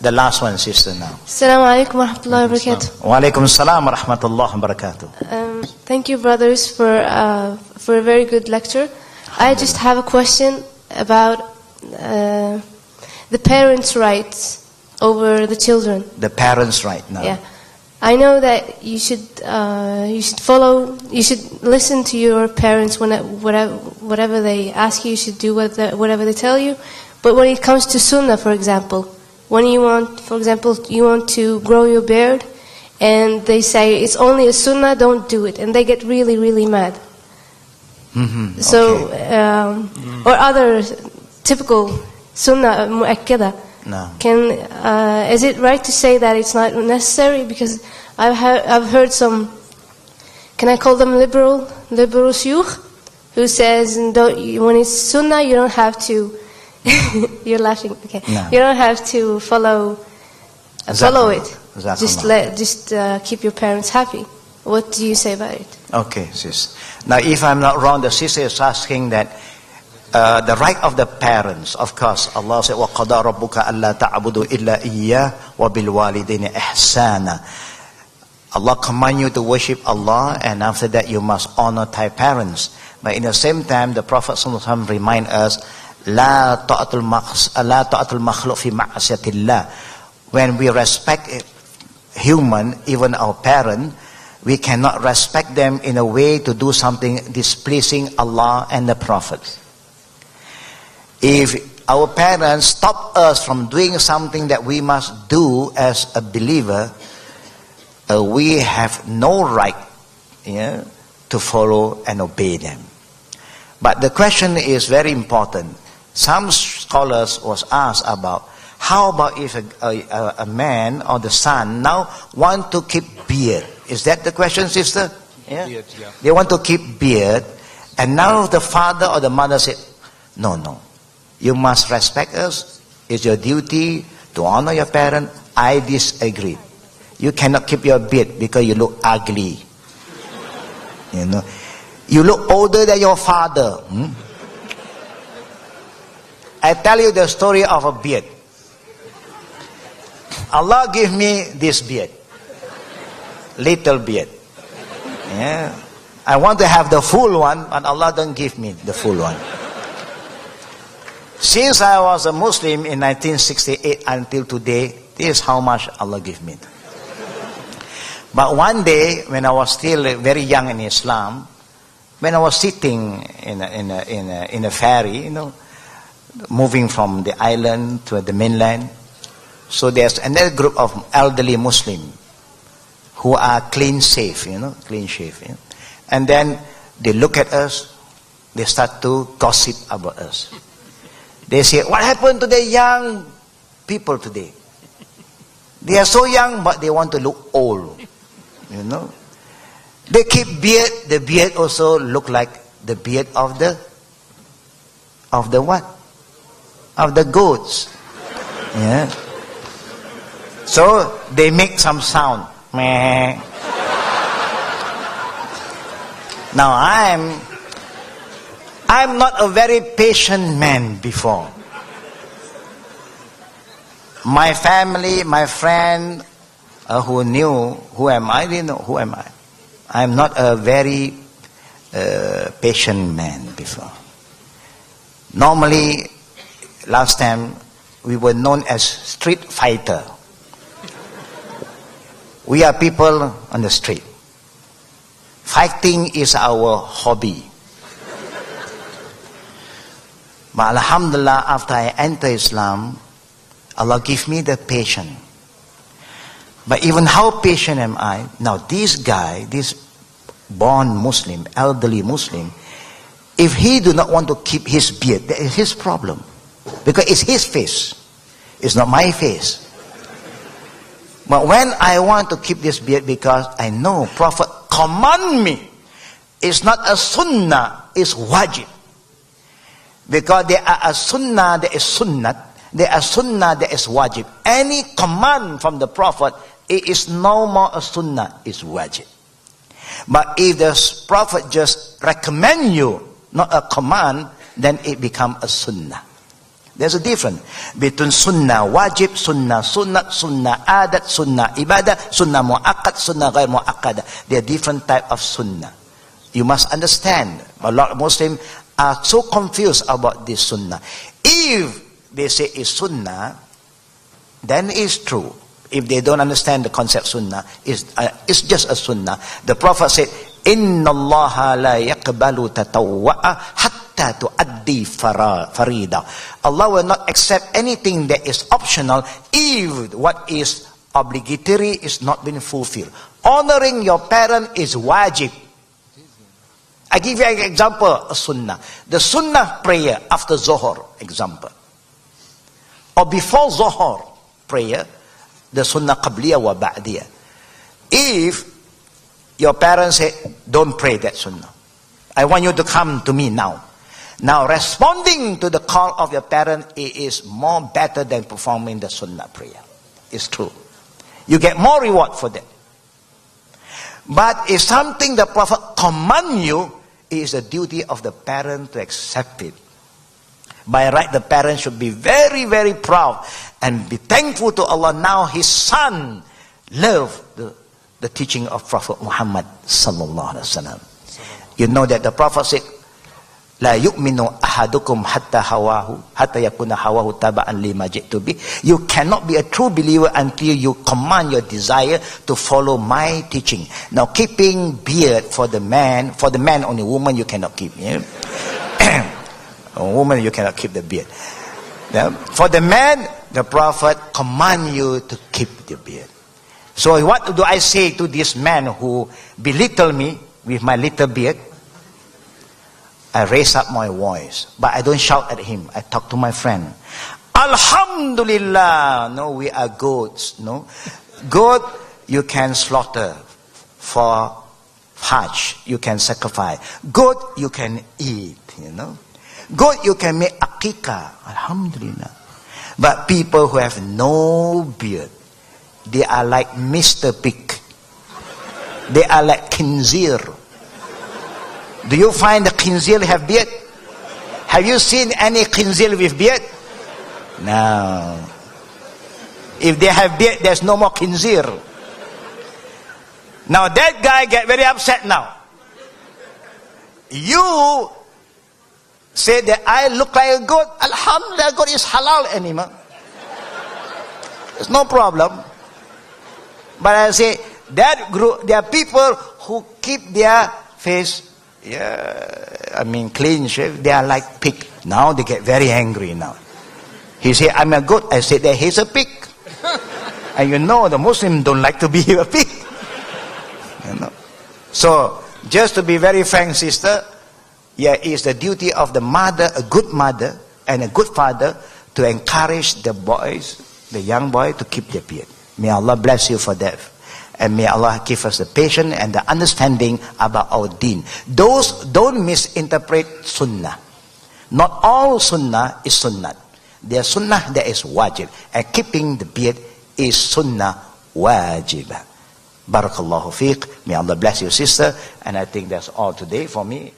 The last one, sister, now. Assalamu alaikum wa rahmatullahi wa barakatuh. Wa alaikum salam wa rahmatullahi wa barakatuh. Thank you, brothers, for a very good lecture. I just have a question about the parents' rights over the children. The parents' right now. Yeah, I know that you should listen to your parents whatever they ask you. You should do whatever they tell you. But when it comes to sunnah, for example, when you want to grow your beard, and they say it's only a sunnah, don't do it, and they get really, really mad. So, or other typical sunnah mu'akkada. No. Is it right to say that it's not necessary? Because I've heard some, can I call them liberal shuyukh, who says when it's sunnah you don't have to. You're laughing. Okay. No. You don't have to follow it. Just keep your parents happy. What do you say about it? Okay, sis. Now, if I'm not wrong, the sister is asking that the right of the parents, of course, Allah said, وَقَضَى رَبُّكَ أَلَّا تَعْبُدُوا إِلَّا إِيَّاهُ وَبِالْوَالِدَيْنِ إِحْسَانًا. Allah command you to worship Allah, and after that you must honor thy parents. But in the same time, the Prophet ﷺ remind us, لا طاعة المخلوق في معصية الله. When we respect human, even our parent, we cannot respect them in a way to do something displeasing Allah and the Prophet. If our parents stop us from doing something that we must do as a believer, we have no right to follow and obey them. But the question is very important. Some scholars was asked about, how about if a man or the son now want to keep beard? Is that the question, sister? Yeah? Beard, yeah. They want to keep beard, and now the father or the mother said, no, you must respect us. It's your duty to honor your parent. I disagree. You cannot keep your beard because you look ugly. You look older than your father. I tell you the story of a beard. Allah give me this beard. Little beard. Yeah. I want to have the full one, but Allah don't give me the full one. Since I was a Muslim in 1968 until today, this is how much Allah give me. But one day, when I was still very young in Islam, when I was sitting in a ferry, moving from the island to the mainland, so there's another group of elderly Muslim who are clean shave. And then they look at us, they start to gossip about us. They say, what happened to the young people today? They are so young, but they want to look old. They keep beard. The beard also look like the beard of the what? Of the goats. Yeah. So they make some sound. Meh. Now I'm not a very patient man before. My family, my friend who knew who am I, they know who am I. I'm not a very patient man before. Normally, last time we were known as street fighter. We are people on the street. Fighting is our hobby. But alhamdulillah, after I enter Islam, Allah give me the patience. But even how patient am I? Now this guy, this born Muslim, elderly Muslim, if he do not want to keep his beard, that is his problem. Because it's his face. It's not my face. But when I want to keep this beard because I know Prophet command me, it's not a sunnah, it's wajib. Because there are a sunnah that is sunnat, there are sunnah that is wajib. Any command from the Prophet, it is no more a sunnah, it's wajib. But if the Prophet just recommend you, not a command, then it become a sunnah. There's a difference between sunnah wajib, sunnah sunnat, sunnah adat, sunnah ibadah, sunnah mu'akkad, sunnah ghair mu'akkad. There are different type of sunnah. You must understand. A lot of Muslims are so confused about this sunnah. If they say it's sunnah, then it's true. If they don't understand the concept sunnah, it's just a sunnah. The Prophet said, Inna Allah la yaqbalu tatawwa'a hatta tuaddi farida. Allah will not accept anything that is optional if what is obligatory is not been fulfilled. Honoring your parent is wajib. I give you an example, a sunnah. The sunnah prayer after Zohar, example. Or before Zohar prayer, the sunnah qabliyah wa ba'diyah. If your parents say, don't pray that sunnah, I want you to come to me now. Now, responding to the call of your parent is more better than performing the sunnah prayer. It's true. You get more reward for that. But if something the Prophet command you, it is the duty of the parent to accept it. By right, the parent should be very, very proud and be thankful to Allah. Now his son loved the teaching of Prophet Muhammad sallallahu alaihi wasallam. You know that the Prophet said, "La yu'minu ahadukum hatta yakuna hawahu taba'an lima ji'tu bi." You cannot be a true believer until you command your desire to follow my teaching. Now, keeping beard for the man only, woman you cannot keep. Yeah? A woman you cannot keep the beard. Yeah? For the man, the Prophet command you to keep the beard. So what do I say to this man who belittle me with my little beard? I raise up my voice, but I don't shout at him. I talk to my friend. Alhamdulillah, no, we are goats. No, goat you can slaughter for Hajj. You can sacrifice. Goat you can eat. You know, goat you can make akikah. Alhamdulillah. But people who have no beard, they are like Mr. Pig. They are like khinzir. Do you find the khinzir have beard? Have you seen any khinzir with beard? No. If they have beard, there's no more khinzir. Now that guy get very upset now. You say that I look like a goat. Alhamdulillah, goat is halal animal. There's no problem. But I say, that group, there are people who keep their face, clean shave. They are like pig. Now they get very angry now. He say, I'm a goat. I say that he's a pig. And you know, the Muslims don't like to be a pig. You know. So, just to be very frank, sister, it's the duty of the mother, a good mother, and a good father, to encourage the boys, the young boy, to keep their beard. May Allah bless you for that. And may Allah give us the patience and the understanding about our deen. Those don't misinterpret sunnah. Not all sunnah is sunnah. There is sunnah that is wajib. And keeping the beard is sunnah wajib. Barakallahu fiqh. May Allah bless you, sister. And I think that's all today for me.